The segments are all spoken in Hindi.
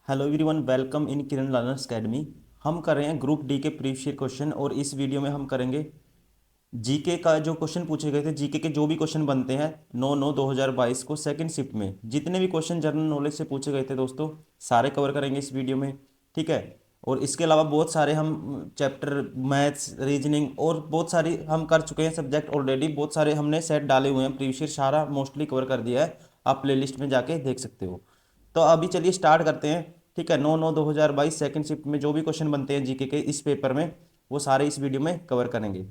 Hello everyone, welcome in Kiran learners academy. हम कर रहे हैं ग्रुप डी के प्रीवियस ईयर क्वेश्चन और इस वीडियो में हम करेंगे जीके का। जो क्वेश्चन पूछे गए थे, जीके के जो भी क्वेश्चन बनते हैं 9/9/2022 को सेकंड शिफ्ट में जितने भी क्वेश्चन जनरल नॉलेज से पूछे गए थे दोस्तों, सारे कवर करेंगे इस वीडियो में। ठीक है। और इसके अलावा बहुत सारे हम चैप्टर मैथ्स, रीजनिंग और बहुत सारी हम कर चुके हैं सब्जेक्ट ऑलरेडी। बहुत सारे हमने सेट डाले हुए हैं, प्रीवियस ईयर सारा मोस्टली कवर कर दिया है। आप प्लेलिस्ट में जाके देख सकते हो। तो अभी चलिए स्टार्ट करते हैं। ठीक है, 9/9/2022 सेकंड शिफ्ट में जो भी क्वेश्चन बनते हैं जीके के इस पेपर में, वो सारे इस वीडियो में कवर करेंगे।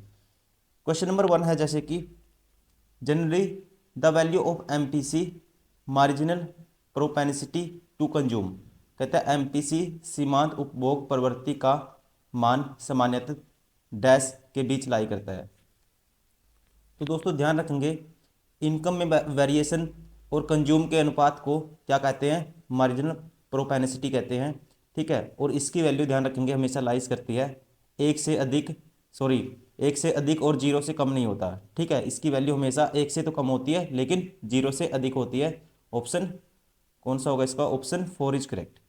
क्वेश्चन नंबर 1 है जैसे कि generally the value of MPC marginal propensity to consume. कहता है एमपीसी सीमांत उपभोग प्रवृत्ति का मान सामान्यतः डैश के बीच लाई करता है। तो दोस्तों ध्यान रखेंगे, इनकम में वेरिएशन और कंज्यूम के अनुपात को क्या कहते हैं? मार्जिनल प्रोपेंसिटी कहते हैं। ठीक है। और इसकी वैल्यू ध्यान रखेंगे हमेशा लाइज करती है एक से अधिक, सॉरी, एक से अधिक और जीरो से कम नहीं होता। ठीक है, इसकी वैल्यू हमेशा एक से तो कम होती है लेकिन जीरो से अधिक होती है। ऑप्शन कौन सा होगा इसका? Option 4 is correct.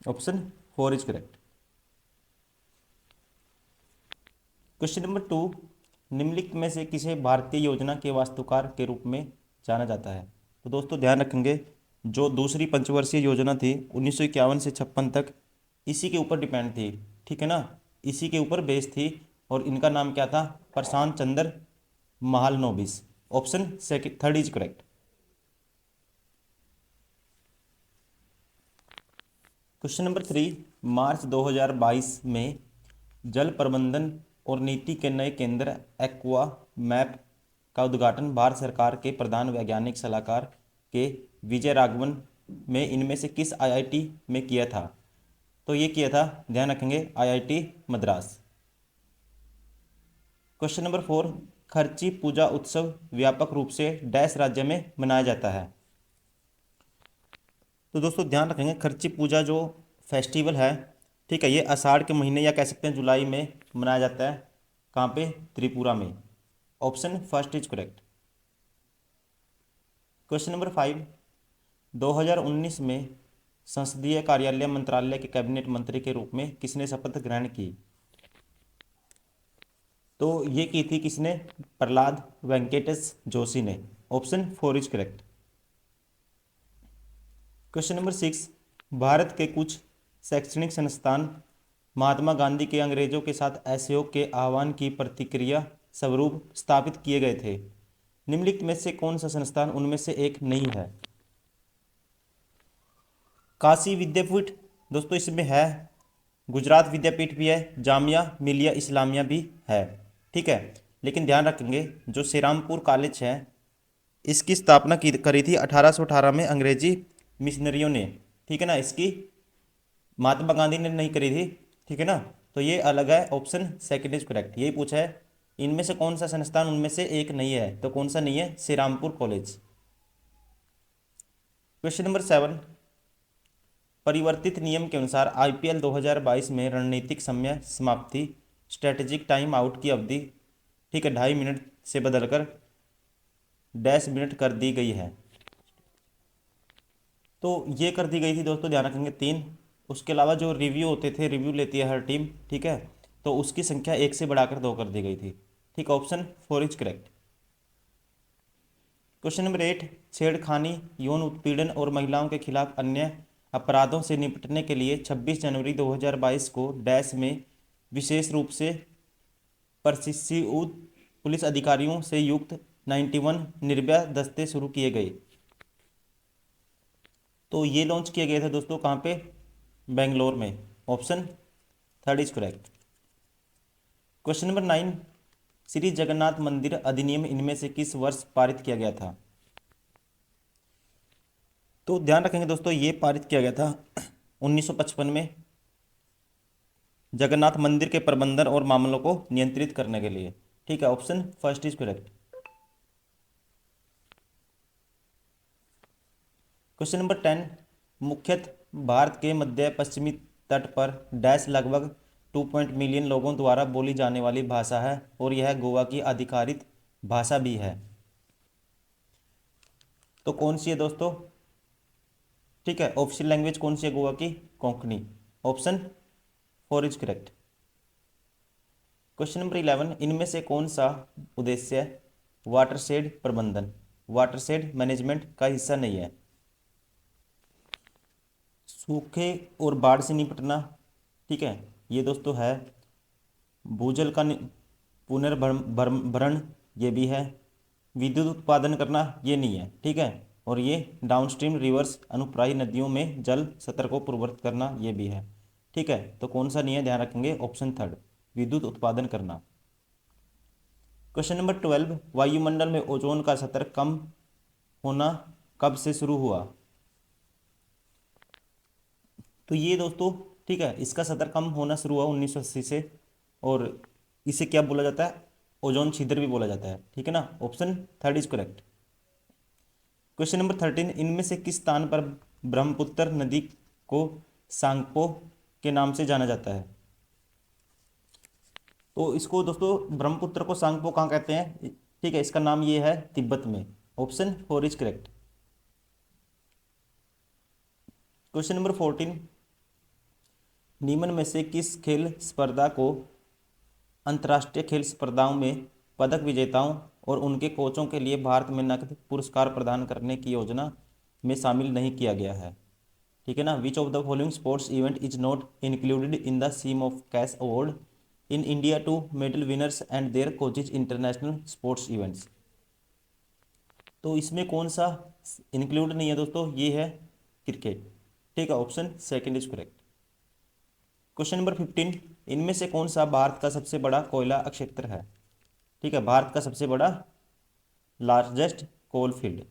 Option 4 is correct. Question number 2, निम्नलिखित में से किसे भारतीय योजना के वास्तुकार के रूप में जाना जाता है? तो दोस्तों ध्यान रखेंगे, जो दूसरी पंचवर्षीय योजना थी 1951 से 56 तक, इसी के ऊपर डिपेंड थी। ठीक है ना, इसी के ऊपर बेस थी। और इनका नाम क्या था? Prasanta Chandra Mahalanobis. Option second, third is correct. Question number 3, मार्च 2022 में जल प्रबंधन और नीति के नए केंद्र एक्वा मैप का उद्घाटन भारत सरकार के प्रधान वैज्ञानिक सलाहकार के विजय राघवन में इनमें से किस आईआईटी में किया था? तो ये किया था, ध्यान रखेंगे, आईआईटी मद्रास। क्वेश्चन नंबर 4, खर्ची पूजा उत्सव व्यापक रूप से डैश राज्य में मनाया जाता है? तो दोस्तों ध्यान रखेंगे, खर्ची पूजा जो फेस्टिवल है, ठीक है, ये आषाढ़ के महीने या कह सकते हैं जुलाई में मनाया जाता है। कहाँ पे? त्रिपुरा में। Option first is correct. Question number 5, 2019 में संसदीय कार्यालय मंत्रालय के कैबिनेट मंत्री के रूप में किसने शपथ ग्रहण की? तो ये की थी किसने? प्रहलाद वेंकटेश जोशी ने। Option 4 is correct. Question number 6, Bharat के कुछ शैक्षणिक संस्थान महात्मा गांधी के अंग्रेजों के साथ असहयोग के आह्वान की प्रतिक्रिया स्वरूप स्थापित किए गए थे। निम्नलिखित में से कौन सा संस्थान उनमें से एक नहीं है? काशी विद्यापीठ दोस्तों इसमें है, गुजरात विद्यापीठ भी है, जामिया मिलिया इस्लामिया भी है। ठीक है। लेकिन ध्यान रखेंगे, जो श्रीरामपुर कॉलेज है, इसकी स्थापना की करी थी 1818 में अंग्रेजी मिशनरियों ने। ठीक है ना, इसकी महात्मा गांधी ने नहीं करी थी। ठीक है ना, तो ये अलग है। Option second is correct. यही पूछा है, इनमें से कौन सा संस्थान उनमें से एक नहीं है? तो कौन सा नहीं है? श्रीरामपुर कॉलेज। क्वेश्चन नंबर 7, परिवर्तित नियम के अनुसार आईपीएल 2022 में रणनीतिक समय समाप्ति स्ट्रेटेजिक टाइम आउट की अवधि, ठीक है, 2.5 मिनट से बदलकर डैश मिनट कर दी गई है। तो ये कर दी गई थी दोस्तों, ध्यान रखेंगे 3। उसके अलावा जो रिव्यू होते थे, रिव्यू लेती है हर टीम, ठीक है, तो उसकी संख्या 1 से बढ़ाकर 2 कर दी गई थी। ठीक, option 4 is correct. Question number 8, छेड़खानी, यौन उत्पीड़न और महिलाओं के खिलाफ अन्य अपराधों से निपटने के लिए 26 जनवरी 2022 को डैश में विशेष रूप से प्रशिक्षित पुलिस अधिकारियों से युक्त 91 निर्भया दस्ते शुरू किए गए। तो ये लॉन्च किए गए थे दोस्तों कहाँ पे? बेंगलोर में। Option third is correct. Question number 9, Shri Jagannath मंदिर अधिनियम इनमें से किस वर्ष पारित किया गया था? तो ध्यान रखेंगे दोस्तों, ये पारित किया गया था 1955 में, जगन्नाथ मंदिर के प्रबंधन और मामलों को नियंत्रित करने के लिए। ठीक है, option first is correct. Question number 10, मुख्यतः भारत के मध्य पश्चिमी तट पर डैश लगभग 2 मिलियन लोगों द्वारा बोली जाने वाली भाषा है और यह गोवा की आधिकारिक भाषा भी है। तो कौन सी है दोस्तों? ठीक है, ऑफिशियल लैंग्वेज कौन सी है गोवा की? Konkani. Option 4 is correct. Question number 11, इनमें से कौन सा उद्देश्य वाटरशेड प्रबंधन, वाटरशेड मैनेजमेंट का हिस्सा नहीं है? सूखे और बाढ़ से निपटना, ठीक है, ये दोस्तों है। भूजल का पुनर्भरण, ये भी है। विद्युत उत्पादन करना, ये नहीं है, ठीक है। और ये डाउनस्ट्रीम रिवर्स अनुप्रायी नदियों में जल स्तर को पूर्ववत करना, ये भी है, ठीक है। तो कौन सा नहीं है, ध्यान रखेंगे, ऑप्शन 3, विद्युत उत्पादन करना। क्वेश्चन नंबर 12, वायुमंडल में ओजोन का स्तर कम होना कब से शुरू हुआ? तो ये दोस्तों, ठीक है, इसका स्तर कम होना शुरू हुआ 1980 से। और इसे क्या बोला जाता है? ओजोन छिद्र भी बोला जाता है, ठीक है ना। Option 3 is correct. Question number 13, इनमें से किस स्थान पर ब्रह्मपुत्र नदी को सांगपो के नाम से जाना जाता है? तो इसको दोस्तों ब्रह्मपुत्र को सांगपो कहाँ कहते हैं? ठीक है, इसका नाम ये है तिब्बत में। Option 4 is correct. Question number 14, निम्न में से किस खेल स्पर्धा को अंतर्राष्ट्रीय खेल स्पर्धाओं में पदक विजेताओं और उनके कोचों के लिए भारत में नकद पुरस्कार प्रदान करने की योजना में शामिल नहीं किया गया है? ठीक है ना। Which of the following sports event is not included in the scheme of cash award in India to medal winners and their coaches international sports events? तो इसमें कौन सा इंक्लूड नहीं है दोस्तों? ये है क्रिकेट, ठीक है। Option 2 is correct. Question number 15, इनमें से कौन सा भारत का सबसे बड़ा कोयला क्षेत्र है? ठीक है, भारत का सबसे बड़ा लार्जेस्ट कोल फील्ड,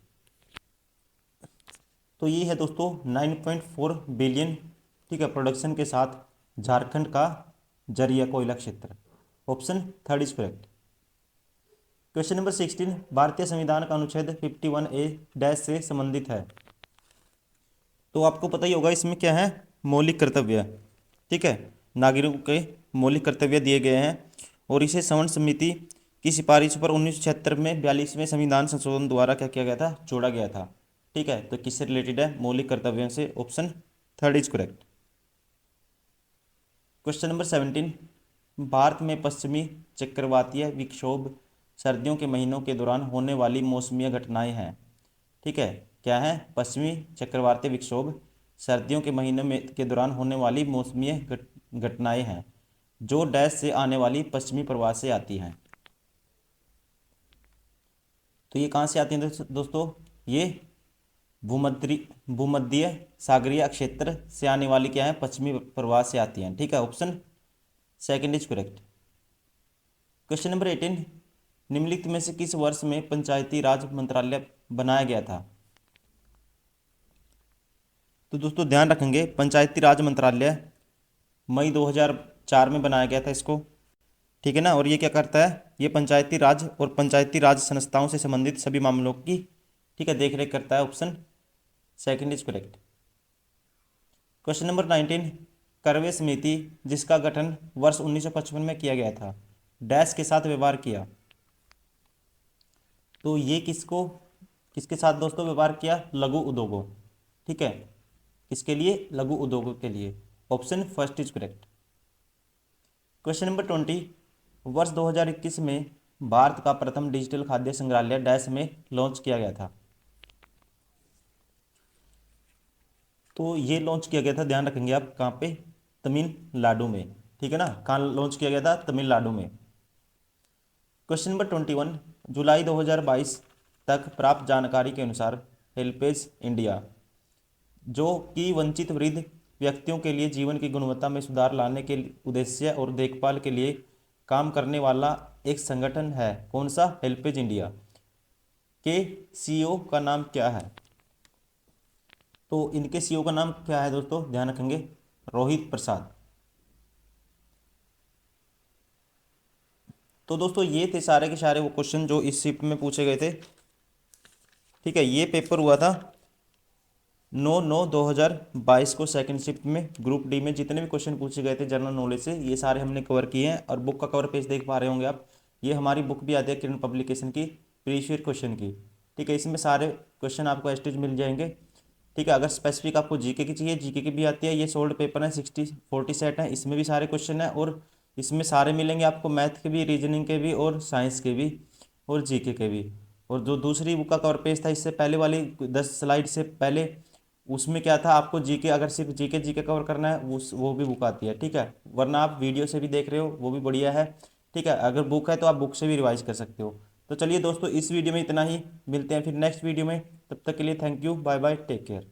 तो ये है दोस्तों 9.4 बिलियन, ठीक है, प्रोडक्शन के साथ झारखंड का जरिया कोयला क्षेत्र। Option 3 is correct. Question number 16, भारतीय संविधान का अनुच्छेद 51A डैश से संबंधित है? तो आपको पता ही होगा, इसमें क्या है? मौलिक कर्तव्य, ठीक है, नागरिकों के मौलिक कर्तव्य दिए गए हैं। और इसे संवर्ण समिति की सिफारिश पर 1976 में 42वें संविधान संशोधन द्वारा क्या किया गया था? जोड़ा गया था, ठीक है। तो किससे रिलेटेड है? मौलिक कर्तव्यों से। Option 3 is correct. Question number 17, Bharat में पश्चिमी चक्रवातीय विक्षोभ सर्दियों के महीनों के दौरान होने वाली मौसमी घटनाएं हैं, ठीक है। क्या है? पश्चिमी चक्रवातीय विक्षोभ सर्दियों के महीनों में के दौरान होने वाली मौसमी घटनाएं हैं जो डैश से आने वाली पश्चिमी प्रवाह से आती हैं। तो ये कहाँ से आती हैं दोस्तों? ये भूमध्य सागरीय क्षेत्र से आने वाली क्या है? पश्चिमी प्रवाह से आती हैं, ठीक है। Option 2 is correct. Question number 18, निम्नलिखित में से किस वर्ष में पंचायती राज मंत्रालय बनाया गया था? तो दोस्तों ध्यान रखेंगे, पंचायती राज मंत्रालय मई 2004 में बनाया गया था इसको, ठीक है ना। और ये क्या करता है? ये पंचायती राज और पंचायती राज संस्थाओं से संबंधित सभी मामलों की, ठीक है, देखरेख करता है। Option 2 is correct. Question number 19, करवे समिति जिसका गठन वर्ष 1955 में किया गया था डैश के साथ व्यवहार किया? तो ये किसके साथ दोस्तों व्यवहार किया? लघु उद्योगों, ठीक है। किसके लिए? लघु उद्योगों के लिए। Option 1 is correct. Question number 20, वर्ष 2021 में भारत का प्रथम डिजिटल खाद्य संग्रहालय डैश में लॉन्च किया गया था? तो ये लॉन्च किया गया था, ध्यान रखेंगे आप, कहाँ पे? तमिलनाडु में, ठीक है ना। कहाँ लॉन्च किया गया था? तमिलनाडु में। क्वेश्चन नंबर 21, जुलाई 2022 तक प्राप्त जानकारी के अनुसार हेल्पेज इंडिया जो कि वंचित वृद्ध व्यक्तियों के लिए जीवन की गुणवत्ता में सुधार लाने के उद्देश्य और देखभाल के लिए काम करने वाला एक संगठन है, कौन सा? हेल्पेज इंडिया के सीईओ का नाम क्या है? तो इनके सीईओ का नाम क्या है दोस्तों? ध्यान रखेंगे, रोहित प्रसाद। तो दोस्तों ये थे सारे के सारे वो क्वेश्चन जो इस शिफ्ट में पूछे गए थे, ठीक है। ये पेपर हुआ था 9/9/2022 को सेकंड शिफ्ट में। ग्रुप डी में जितने भी क्वेश्चन पूछे गए थे जनरल नॉलेज से, ये सारे हमने कवर किए हैं। और बुक का कवर पेज देख पा रहे होंगे आप, ये हमारी बुक भी आती है किरण पब्लिकेशन की, प्रीवियस ईयर क्वेश्चन की, ठीक है। इसमें सारे क्वेश्चन आपको एस्टेज मिल जाएंगे। ठीक है। अगर स्पेसिफिक आपको जीके की चाहिए, जीके की भी आती है। ये सोल्ड पेपर है, 60-40 सेट है, इसमें भी सारे क्वेश्चन है और इसमें सारे मिलेंगे आपको, मैथ के भी, रीजनिंग के भी और साइंस के भी और जीके के भी। और जो दूसरी बुक का कवर पेज था इससे पहले वाली 10 स्लाइड से पहले, उसमें क्या था, आपको जीके, अगर सिर्फ जीके जीके कवर करना है वो भी बुक आती है। ठीक है। वरना आप वीडियो से भी देख रहे हो, वो भी बढ़िया है। ठीक है। अगर बुक है तो आप बुक से भी रिवाइज कर सकते हो। तो चलिए दोस्तों, इस वीडियो में इतना ही, मिलते हैं फिर नेक्स्ट वीडियो में। तब तक के लिए thank you, bye bye, take care.